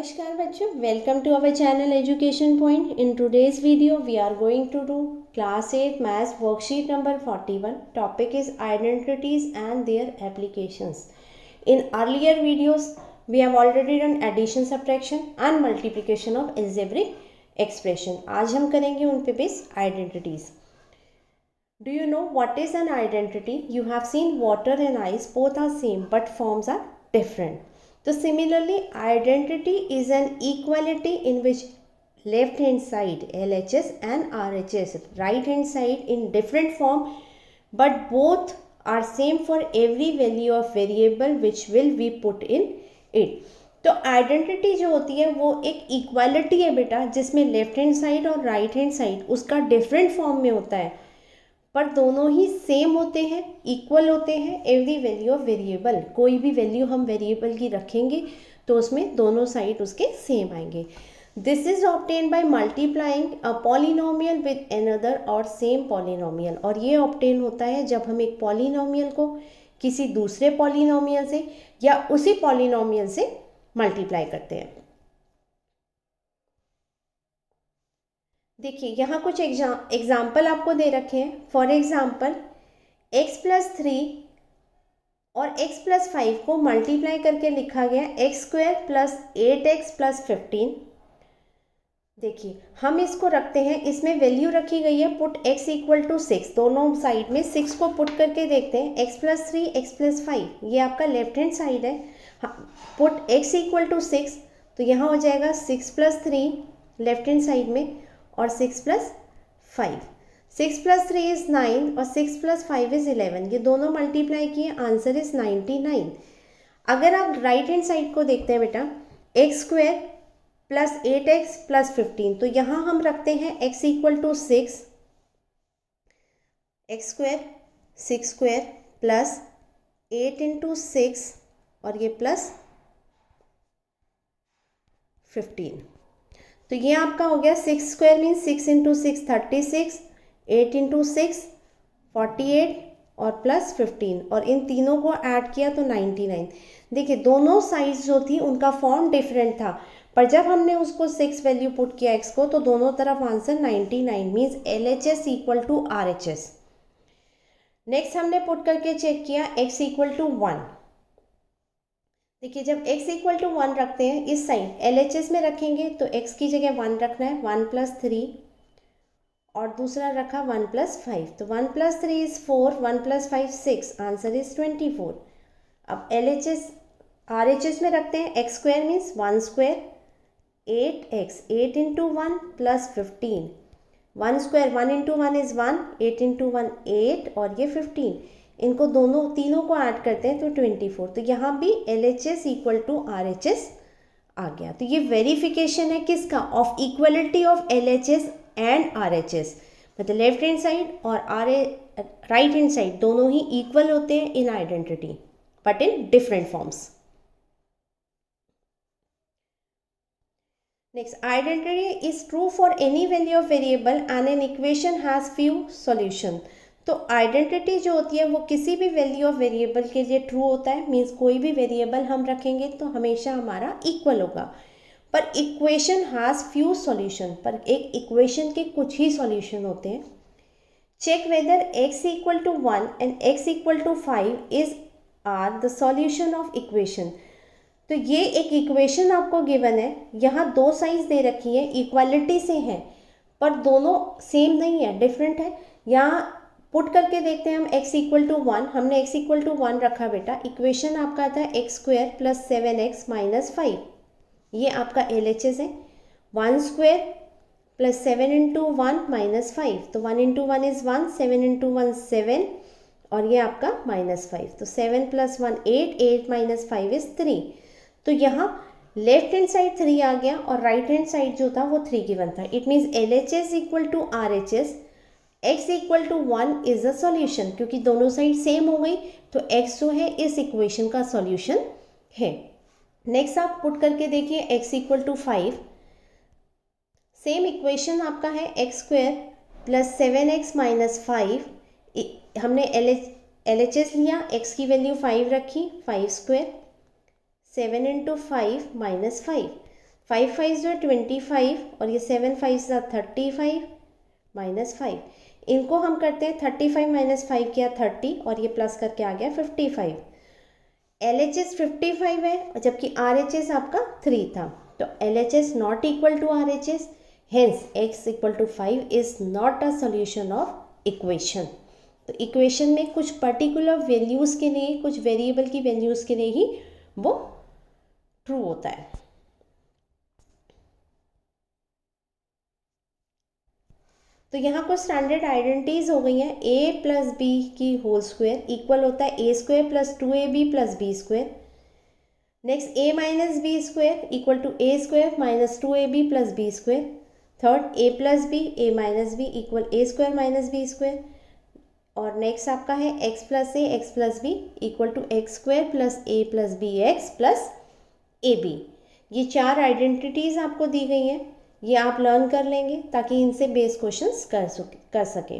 Namaskar bachcho, welcome to our channel Education Point. In today's video we are going to do class 8 maths worksheet number 41. Topic is identities and their applications. In earlier videos we have already done addition, subtraction and multiplication of algebraic expression. आज हम करेंगे उन पे base identities. Do you know what is an identity? You have seen water and ice, both are same but forms are different. So similarly, identity is an equality in which left hand side LHS and RHS, right hand side in different form, but both are same for every value of variable which will be put in it. तो identity जो होती है वो एक equality है बेटा, जिसमें left hand side और राइट हैंड साइड उसका डिफरेंट फॉर्म में होता है, पर दोनों ही सेम होते हैं, इक्वल होते हैं एवरी वैल्यू ऑफ वेरिएबल. कोई भी वैल्यू हम वेरिएबल की रखेंगे तो उसमें दोनों साइड उसके सेम आएंगे. This is obtain by multiplying a polynomial with another और सेम पॉलिनोमियल. और ये ऑब्टेन होता है जब हम एक पॉलिनोमियल को किसी दूसरे पॉलिनोमियल से या उसी पॉलिनोमियल से मल्टीप्लाई करते हैं. देखिए यहाँ कुछ एग्जाम्पल आपको दे रखे हैं. फॉर एग्जाम्पल x+3 और x+5 को मल्टीप्लाई करके लिखा गया x² + 8x + 15. देखिए हम इसको रखते हैं, इसमें वैल्यू रखी गई है पुट x = 6. दोनों साइड में 6 को पुट करके देखते हैं. x+3 x+5 ये आपका लेफ्ट हैंड साइड है. पुट x = 6 तो यहाँ हो जाएगा 6 + 3 लेफ्ट हैंड साइड में और 6 + 5. 6 + 3 इज 9 और 6 + 5 इज 11. ये दोनों मल्टीप्लाई किए, आंसर इज 99. अगर आप राइट हैंड साइड को देखते हैं बेटा x² + 8x + 15, तो यहाँ हम रखते हैं x = 6, x² 6² + 8 × 6 और ये प्लस 15. तो ये आपका हो गया 6² मीन्स 6 × 6 36, 8 × 6 48 और प्लस 15 और इन तीनों को ऐड किया तो 99. देखिए दोनों साइड्स जो थी उनका फॉर्म डिफरेंट था, पर जब हमने उसको 6 वैल्यू पुट किया x को तो दोनों तरफ answer 99 means LHS = RHS. Next हमने पुट करके चेक किया x = 1. देखिए जब x = 1 रखते हैं इस साइड LHS में रखेंगे तो x की जगह 1 रखना है, 1 + 3 और दूसरा रखा 1 + 5. तो 1 + 3 इज 4, 1 + 5 6, आंसर इज 24. अब LHS RHS में रखते हैं x² मीन्स 1² 8x 8 × 1 + 15. 1² 1 × 1 इज 1, 8 × 1 8 और ये 15. इनको दोनों तीनों को ऐड करते हैं तो 24. तो यहाँ भी LHS = RHS आ गया. तो ये वेरिफिकेशन है किसका, of equality of LHS and RHS. मतलब लेफ्ट हैंड साइड और राइट हैंड साइड दोनों ही इक्वल होते हैं in identity but in different forms. Next, identity is true for any value of variable and an equation has few solution. तो identity जो होती है वो किसी भी वैल्यू ऑफ वेरिएबल के लिए ट्रू होता है. मीन्स कोई भी वेरिएबल हम रखेंगे तो हमेशा हमारा इक्वल होगा. पर इक्वेशन हैज़ फ्यू सॉल्यूशन, पर एक इक्वेशन के कुछ ही सॉल्यूशन होते हैं. Check whether x = 1 and x = 5 is are the solution of equation. तो ये एक इक्वेशन आपको गिवन है, यहाँ दो साइड्स दे रखी है, इक्वालिटी से हैं पर दोनों सेम नहीं है, डिफरेंट है. यहाँ पुट करके देखते हैं हम x = 1. हमने x = 1 रखा बेटा. इक्वेशन आपका आता है x² + 7x - 5. ये आपका LHS है. 1² + 7 × 1 - 5. तो 1 × 1 इज 1, 7 × 1 7 और ये आपका -5. तो 7 + 1 8, 8 - 5 इज 3. तो यहाँ लेफ्ट हैंड साइड 3 आ गया और राइट हैंड साइड जो था वो 3 गिवन था. It means LHS = RHS. x = 1 is a solution. क्योंकि दोनों साइड सेम हो गई तो x जो है इस इक्वेशन का सॉल्यूशन है. नेक्स्ट आप पुट करके देखिए x = 5. सेम इक्वेशन आपका है x² + 7x - 5. हमने LHS लिया, x की वैल्यू 5 रखी, 5² 7 × 5 - 5. 5 5 जो 25 और ये 7 5 जो 35 -5। इनको हम करते हैं 35 - 5 किया 30 और ये प्लस करके आ गया 55। LHS 55 है जबकि RHS आपका 3 था, तो LHS not equal to RHS, hence x equal to 5 is not a solution of equation. तो इक्वेशन में कुछ पर्टिकुलर वैल्यूज़ के लिए, कुछ वेरिएबल की वैल्यूज़ के लिए ही वो ट्रू होता है। तो यहाँ कुछ स्टैंडर्ड आइडेंटिटीज हो गई हैं। a प्लस बी की होल स्क्वायर इक्वल होता है a square plus 2ab plus b square. Next a minus b square equal to a square minus 2ab plus b square. Third a plus b, a minus b equal a square minus b square. और next आपका है x plus a x plus b equal to x square plus a plus b x plus a b. ये चार identities आपको दी गई हैं, ये आप लर्न कर लेंगे ताकि इनसे बेस क्वेश्चंस कर सकें।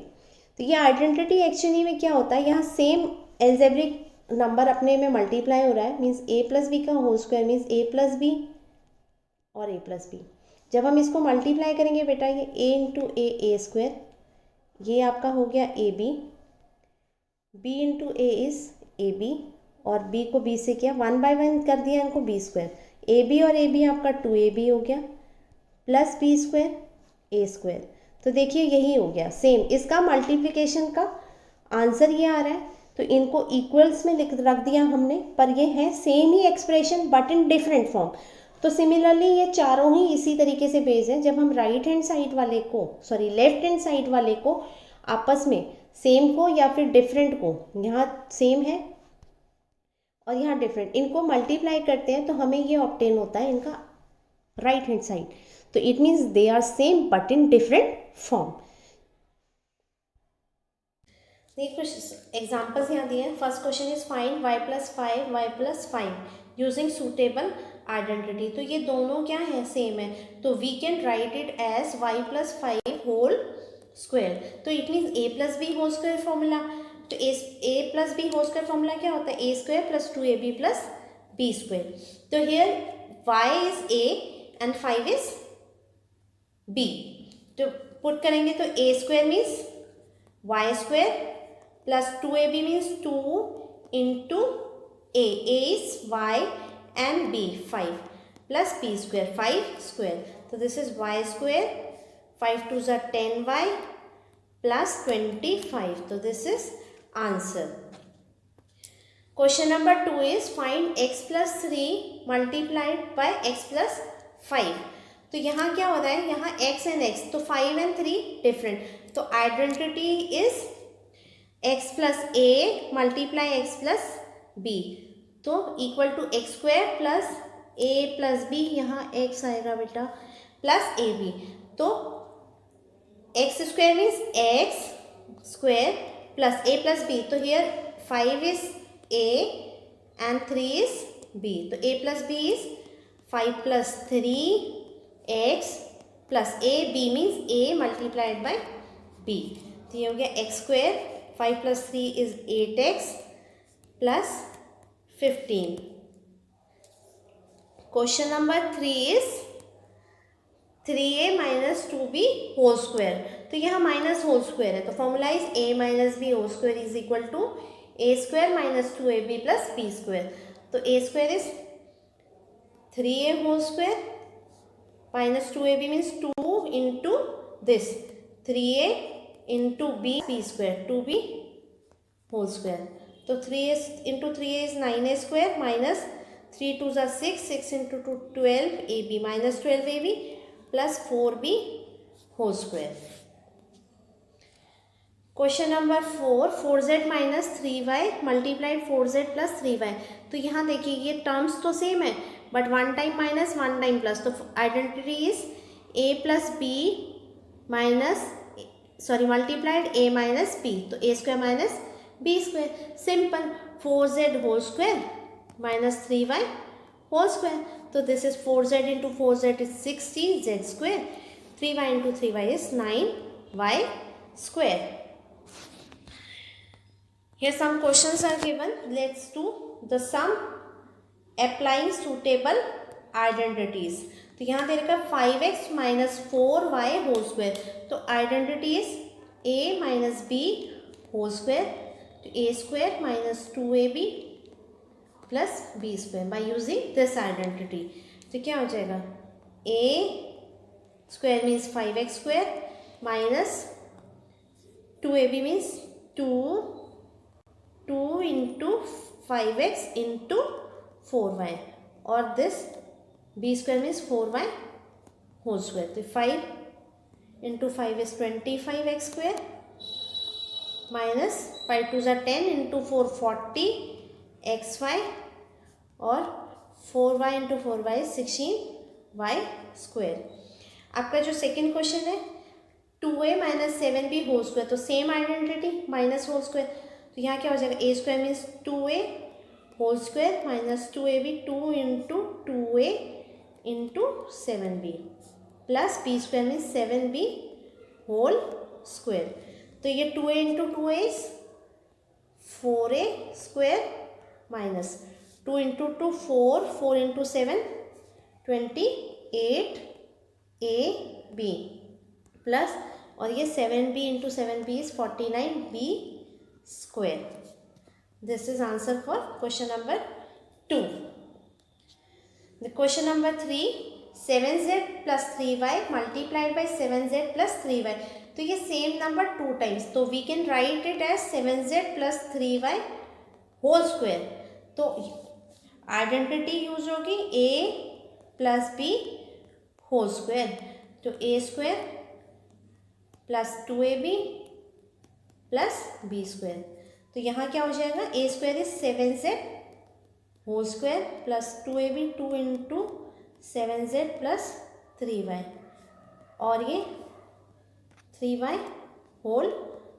तो ये आइडेंटिटी एक्चुअली में क्या होता है, यहाँ सेम एल्जेब्रिक नंबर अपने में मल्टीप्लाई हो रहा है, मीन्स a प्लस बी का whole square means a plus b और a प्लस बी। जब हम इसको मल्टीप्लाई करेंगे बेटा, ये a इंटू ए स्क्वायर, ये आपका हो गया a b, b into a is a b और b को b से किया 1 बाय 1 कर दिया इनको b स्क्वायर। ए बी और ए बी आपका 2ab हो गया प्लस बी स्क्वायर ए स्क्वायर। तो देखिए यही हो गया सेम, इसका मल्टीप्लिकेशन का आंसर ये आ रहा है। तो इनको इक्वल्स में रख दिया हमने, पर ये है same he expression but in different form. तो सिमिलरली ये चारों ही इसी तरीके से बेस्ड हैं। जब हम राइट हैंड साइड वाले को, सॉरी लेफ्ट हैंड साइड वाले को आपस में सेम को या फिर डिफरेंट को, यहाँ सेम है और यहाँ डिफरेंट, इनको मल्टीप्लाई करते हैं तो हमें ये ऑब्टेन होता है इनका राइट हैंड साइड। तो it means they are same but in different form. देखिए कुछ एग्जाम्पल्स यहाँ दिए हैं। First question is find y plus 5 y plus 5 using suitable identity. तो ये दोनों क्या है, सेम है, तो we can write it as y plus 5 whole square. तो it means a plus b whole square formula. तो a plus b whole square formula क्या होता है, a square plus 2ab plus b square. तो here y is a and 5 is b। तो put करेंगे तो a square means y square plus 2ab means 2 into a is y and b 5 plus b square 5 square. तो this is y square, 5 2 ज़ा 10y plus 25। तो this is answer. Question number 2 is find x plus 3 multiplied by x plus 5। तो यहाँ क्या हो रहा है, यहाँ x एंड x, तो 5 एंड 3 डिफरेंट। तो identity is x plus a multiply x plus b, तो equal to x square plus a plus b, यहाँ x आएगा बेटा प्लस ए बी। तो x square means x square plus a plus b। तो here 5 is a and 3 is b। तो a plus b is 5 plus 3x plus a, b means a multiplied by b। तो ये हो गया x square, 5 plus 3 is 8x plus 15। Question number 3 is 3a minus 2b whole square. तो यहाँ minus whole square है, तो formula is a minus b whole square is equal to a square minus 2ab plus b square. तो a square is 3a whole square minus 2ab means 2 into this 3a into b square 2b whole square. तो 3a into 3a is 9a square minus 3 2 ज़ा 6, 6 into 2 12ab minus 12ab plus 4b whole square. Question number 4, 4z minus 3y multiplied 4z plus 3y। तो यहाँ देखिए ये terms तो same है but 1 time minus 1 time plus. तो identity is a plus b minus, sorry multiplied a minus b, तो a square minus b square. Simple, 4z whole square minus 3y whole square. तो this is 4z into 4z is 16z square, 3y into 3y is 9y square. Here some questions are given. Let's do the sum applying suitable आइडेंटिटीज। तो यहाँ दे रखा है 5x minus 4y whole square, तो identity is a minus b whole square, तो a square minus 2ab plus b square by using this identity. तो क्या हो जाएगा, a square means 5x square minus 2ab means 2 into 5x into 4y, और this b square means 4y whole square. तो 5 into 5 is 25x square minus 5 2 ज़ा 10 into 4 40 xy, और 4y into 4y 16y square. आपका जो second question है 2a minus 7b whole square, तो same identity minus whole square, तो यहाँ क्या हो जाएगा, a square means 2a whole square minus 2ab 2 into 2a into 7b plus b square means 7b whole square. तो ये 2a into 2a is 4a square minus 2 into 2 4 into 7 28ab plus, और ये 7b into 7b is 49b square. This is answer for question number 2। The question number 3, 7z plus 3y multiplied by 7z plus 3y, तो ये same number 2 times, तो we can write it as 7z plus 3y whole square. तो identity use होगी a plus b whole square, तो a square plus 2ab plus b square. तो यहाँ क्या हो जाएगा, a square is 7z whole square plus 2ab 2 into 7z plus 3y, और ये 3y whole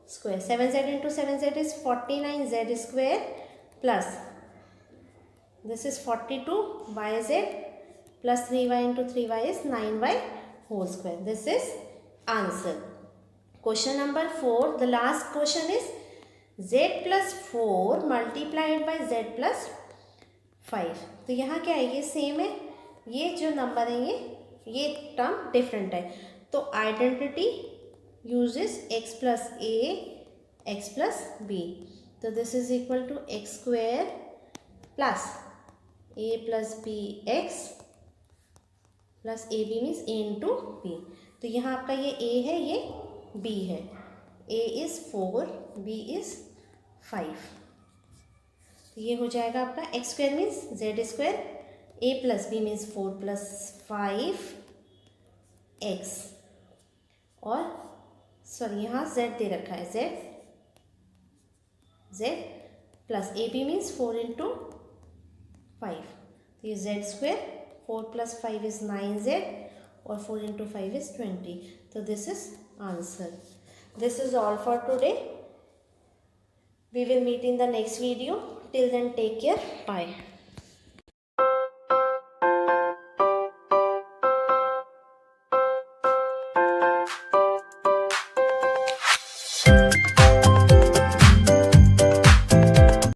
square, 7z into 7z is 49z square plus this is 42yz plus 3y into 3y is 9y whole square. This is answer. Question number 4, the last question is z plus 4 multiplied by z plus 5। तो यहाँ क्या है, ये same है, ये जो number है ये टर्म डिफरेंट है, तो identity uses x plus a x plus b, तो this is equal to x square plus a plus b x plus a b means a into b. तो यहाँ आपका ये a है, ये b है, a इज़ 4 b इज़ 5, ये हो जाएगा आपका x square means z square, a plus b means 4 plus 5 x, और सॉरी यहाँ जेड दे रखा है, z plus a b means 4 into 5, तो ये Z square 4 plus 5 is 9z और 4 इंटू 5 इज 20, तो this is answer. This is all for today. We will meet in the next video. Till then, take care. Bye.